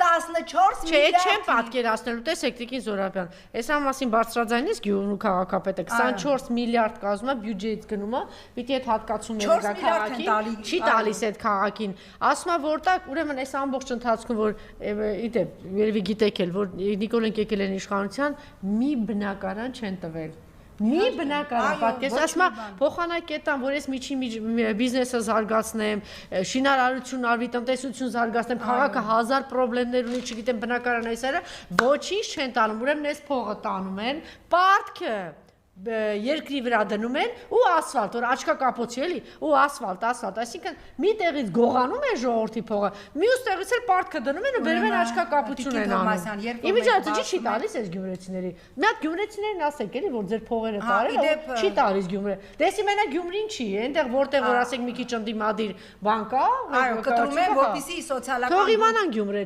14 Չէ, չեմ պատկերացնելու, տեսեք Տիկին Զորաբյան, այս ամասին բարձրաձայնից Գյումրու քաղաքապետը 24 միլիարդ կազմում է բյուջեից գնում է, պիտի այդ հատկացումները գա քաղաքին, չի տալիս այդ քաղաքին։ Ասում է որտեղ, ուրեմն այս ամբողջ ընթացքում որ իդեպ, երևի գիտեք էլ, որ Նիկոլենք եկել են իշխանության, մի բնակարան չեն տվել։ Մի բնակարան, պատկերացրու, ասում է փոխանակետան, որ ես միջին բիզնեսը զարգացնեմ, շինարարություն արվի, տնտեսություն զարգացնեմ, քաղաքը 1000 խնդիրներ ունի, չգիտեմ, բնակարան այսերը, ոչինչ չեն տանում, ուրեմն այս փողը տանում են, պարտքը երկրի վրա դնում են ու ասֆալտ, որ աչքա կապոցի էլի, ու ասֆալտ, այսինքն մի տեղից գողանում են ժողովրդի փողը, մյուս տեղից էլ պարտքը դնում են ու բերում են աչքա կապություն են անում։ Իմիջիայլոց չի տալիս այս գյումրեցիների։ Մի հատ գյումրեցիներին ասեք էլի, որ ձեր փողերը տարել, չի տալիս Գյումրը։ Դեսի մենակ Գյումրին չի, այնտեղ որտեղ որ ասեք մի քիչ ընդդիմադիր բան կա, այո, կտրում են, որպեսզի սոցիալական թող իմանան գյումրեցի